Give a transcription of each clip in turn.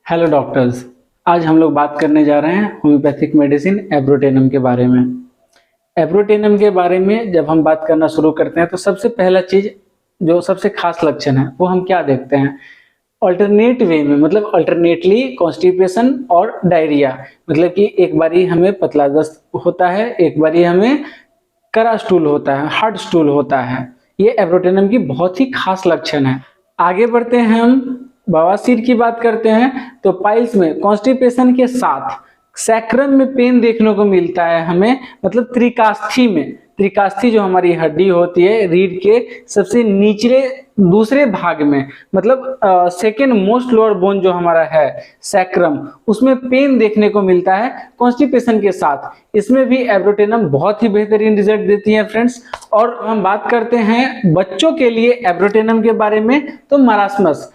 Hello doctors. आज हम लोग बात करने जा रहे हैं होम्योपैथिक मेडिसिन एब्रोटेनम के बारे में। एब्रोटेनम के बारे में जब हम बात करना शुरू करते हैं तो सबसे पहला चीज जो सबसे खास लक्षण है वो हम क्या देखते हैं, अल्टरनेट वे में, मतलब अल्टरनेटली कॉन्स्टिपेशन और डायरिया। मतलब कि एक बारी हमें पतला दस्त होता है, एक बारी हमें करा स्टूल होता है, हार्ड स्टूल होता है। ये एब्रोटेनम की बहुत ही खास लक्षण है। आगे बढ़ते हैं, हम बवासीर की बात करते हैं तो पाइल्स में कॉन्स्टिपेशन के साथ सैक्रम में पेन देखने को मिलता है हमें, मतलब त्रिकास्थी में। त्रिकास्थी जो हमारी हड्डी होती है रीढ़ के सबसे निचले दूसरे भाग में, मतलब सेकेंड मोस्ट लोअर बोन जो हमारा है सैक्रम, उसमें पेन देखने को मिलता है कॉन्स्टिपेशन के साथ। इसमें भी एब्रोटेनम बहुत ही बेहतरीन रिजल्ट देती है फ्रेंड्स। और हम बात करते हैं बच्चों के लिए एब्रोटेनम के बारे में तो मैरास्मस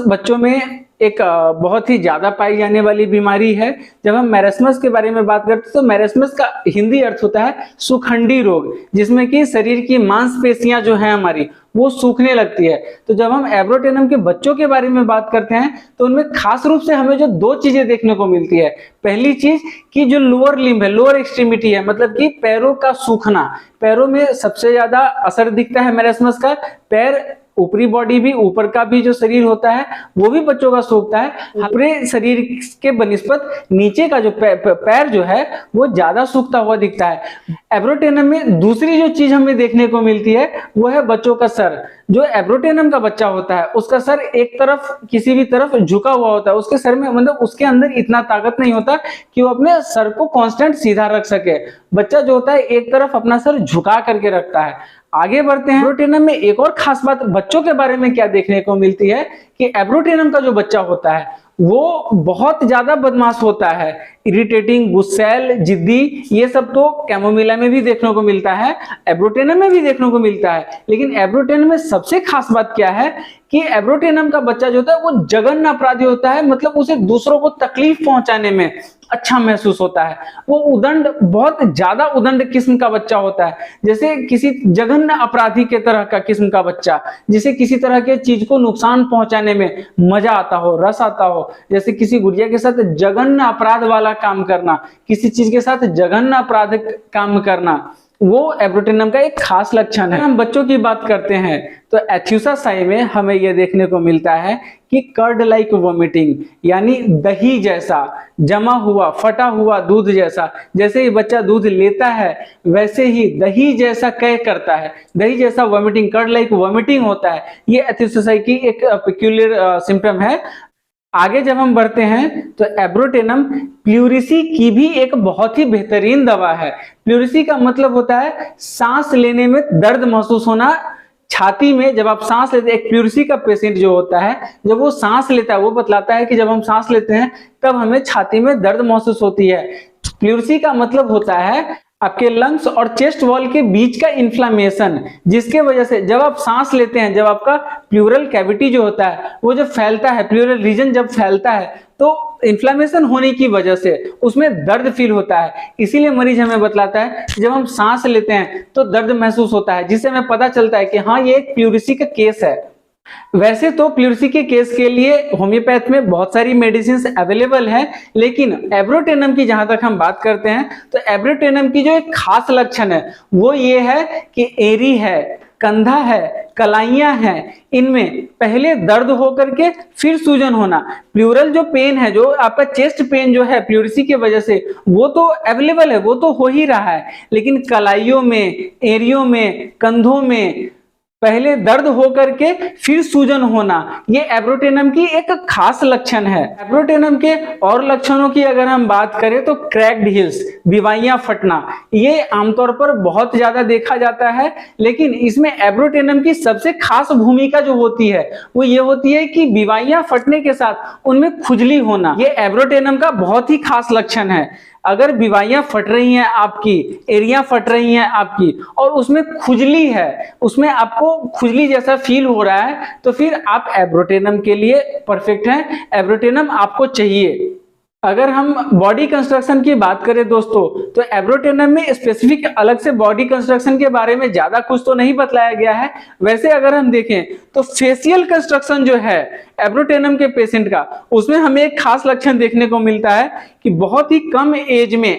बच्चों में एक बहुत ही ज्यादा पाई जाने वाली बीमारी है। जब हम मैरास्मस के बारे में बात करते हैं तो मैरास्मस का हिंदी अर्थ होता है सुखंडी रोग, जिसमें कि शरीर की मांसपेशियां जो है हमारी वो सूखने लगती है। तो जब हम एब्रोटेनम के बच्चों के बारे में बात करते हैं तो उनमें खास रूप से हमें जो दो चीजें देखने को मिलती है। पहली चीज कि जो लोअर लिम्ब है, लोअर एक्सट्रीमिटी है, मतलब कि पैरों का सूखना, पैरों में सबसे ज्यादा असर दिखता है मैरास्मस का। पैर, ऊपरी बॉडी भी, ऊपर का भी जो शरीर होता है वो भी बच्चों का सूखता है। पूरे शरीर के बनिस्पत नीचे का जो पैर जो है वो ज्यादा सूखता हुआ दिखता है। एब्रोटेनम में दूसरी जो चीज हमें देखने को मिलती है वो है बच्चों का सर। जो एब्रोटेनम का बच्चा होता है उसका सर एक तरफ किसी भी तरफ झुका हुआ होता है। उसके सर में, मतलब उसके अंदर इतना ताकत नहीं होता कि वो अपने सर को कांस्टेंट सीधा रख सके। बच्चा जो होता है एक तरफ अपना सर झुका करके रखता है। आगे बढ़ते हैं, एब्रोटेनम में एक और खास बात बच्चों के बारे में क्या देखने को मिलती है कि एब्रोटेनम का जो बच्चा होता है वो बहुत ज्यादा बदमाश होता है, इरिटेटिंग, गुस्सैल, जिद्दी। ये सब तो कैमोमिला में भी देखने को मिलता है, एब्रोटेनम में भी देखने को मिलता है। लेकिन एब्रोटेनम में सबसे खास बात क्या है कि एब्रोटेनम का बच्चा जो होता है वो जघन्य अपराधी होता है, मतलब उसे दूसरों को तकलीफ पहुंचाने में अच्छा महसूस होता है। वो उदंड, बहुत ज्यादा उदंड किस्म का बच्चा होता है, जैसे किसी जघन्य अपराधी के तरह का किस्म का बच्चा, जिसे किसी तरह के चीज को नुकसान पहुंचाने में मजा आता हो, रस आता हो। जैसे किसी गुड़िया के साथ जघन्य अपराध वाला काम करना, किसी चीज के साथ जघन्य अपराध काम करना, वो एब्रोटेनम का एक खास लक्षण है। हम बच्चों की बात करते हैं तो एथ्यूसासाई में हमें यह देखने को मिलता है कि कर्ड लाइक वोमिटिंग, यानी दही जैसा जमा हुआ, फटा हुआ दूध जैसा। जैसे ही बच्चा दूध लेता है वैसे ही दही जैसा कह करता है, दही जैसा वोमिटिंग, कर्ड लाइक वोमिटिंग होता है। ये एथ्यूसासाई की एक पेक्यूलियर सिम्टम है। आगे जब हम बढ़ते हैं तो एब्रोटेनम प्लूरिसी की भी एक बहुत ही बेहतरीन दवा है। प्लूरिसी का मतलब होता है सांस लेने में दर्द महसूस होना छाती में। जब आप सांस लेते हैं, एक प्लूरिसी का पेशेंट जो होता है जब वो सांस लेता है वो बतलाता है कि जब हम सांस लेते हैं तब हमें छाती में दर्द महसूस होती है। प्लूरिसी का मतलब होता है आपके लंग्स और चेस्ट वॉल के बीच का इन्फ्लामेशन, जिसके वजह से जब आप सांस लेते हैं, जब आपका प्लूरल कैविटी जो होता है वो जब फैलता है, प्लूरल रीजन जब फैलता है तो इन्फ्लामेशन होने की वजह से उसमें दर्द फील होता है। इसीलिए मरीज हमें बतलाता है जब हम सांस लेते हैं तो दर्द महसूस होता है, जिससे हमें पता चलता है कि हाँ ये एक प्लूरिसी का केस है। वैसे तो प्लूरिसी के केस के लिए होम्योपैथ में बहुत सारी मेडिसिन अवेलेबल है, लेकिन एब्रोटेनम की जहां तक हम बात करते हैं तो एब्रोटेनम की जो एक खास लक्षण है वो ये है कि एरी है, कंधा है, कलाइयां हैं, इनमें पहले दर्द होकर के फिर सूजन होना। प्लूरल जो पेन है, जो आपका चेस्ट पेन जो है प्लूरिसी की वजह से, वो तो अवेलेबल है, वो तो हो ही रहा है, लेकिन कलाइयों में, एरियों में, कंधों में पहले दर्द होकर के फिर सूजन होना, ये एब्रोटेनम की एक खास लक्षण है। एब्रोटेनम के और लक्षणों की अगर हम बात करें तो क्रैक्ड हील्स, विवाइयां फटना, ये आमतौर पर बहुत ज्यादा देखा जाता है। लेकिन इसमें एब्रोटेनम की सबसे खास भूमिका जो होती है वो ये होती है कि विवाइयां फटने के साथ उनमें खुजली होना, ये एब्रोटेनम का बहुत ही खास लक्षण है। अगर विवाइयां फट रही हैं आपकी, एरिया फट रही हैं आपकी और उसमें खुजली है, उसमें आपको खुजली जैसा फील हो रहा है, तो फिर आप एब्रोटेनम के लिए परफेक्ट हैं, एब्रोटेनम आपको चाहिए। अगर हम बॉडी कंस्ट्रक्शन की बात करें दोस्तों, तो एब्रोटेनम में स्पेसिफिक अलग से बॉडी कंस्ट्रक्शन के बारे में ज्यादा कुछ तो नहीं बतलाया गया है। वैसे अगर हम देखें तो फेशियल कंस्ट्रक्शन जो है एब्रोटेनम के पेशेंट का, उसमें हमें एक खास लक्षण देखने को मिलता है कि बहुत ही कम एज में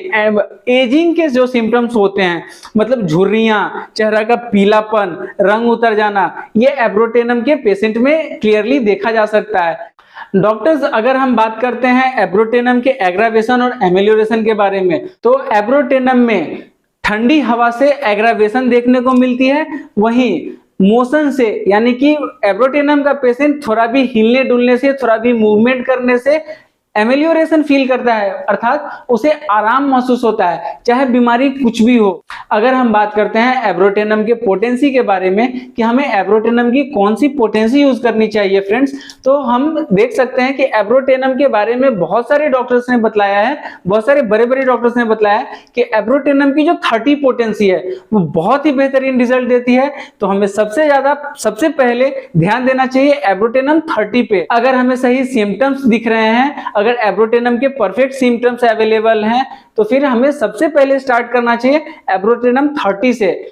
एजिंग के जो सिम्टम्स होते हैं, मतलब झुर्रियां, चेहरा का पीलापन, रंग उतर जाना, ये एब्रोटेनम के पेशेंट में क्लियरली देखा जा सकता है। डॉक्टर्स, अगर हम बात करते हैं एब्रोटेनम के एग्रावेशन और एमेलियोरेशन के बारे में, तो एब्रोटेनम में ठंडी हवा से एग्रावेशन देखने को मिलती है, वहीं मोशन से, यानी कि एब्रोटेनम का पेशेंट थोड़ा भी हिलने डुलने से, थोड़ा भी मूवमेंट करने से एमेलियोरेशन फील करता है, अर्थात उसे आराम महसूस होता है, चाहे बीमारी कुछ भी हो। अगर हम बात करते हैं एब्रोटेनम के पोटेंसी के बारे में कि हमें एब्रोटेनम की कौन सी पोटेंसी यूज करनी चाहिए फ्रेंड्स, तो हम देख सकते हैं कि एब्रोटेनम के बारे में बहुत सारे डॉक्टर्स ने बतलाया है, बहुत सारे बड़े बड़े डॉक्टर्स ने बताया है कि एब्रोटेनम की जो 30 पोटेंसी है वो बहुत ही बेहतरीन रिजल्ट देती है। तो हमें सबसे पहले ध्यान देना चाहिए एब्रोटेनम 30 पे। अगर हमें सही सिम्टम्स दिख रहे हैं, अगर एब्रोटेनम के परफेक्ट सिम्टम्स अवेलेबल हैं, तो फिर हमें सबसे पहले स्टार्ट करना चाहिए एब्रोटेनम 30 से।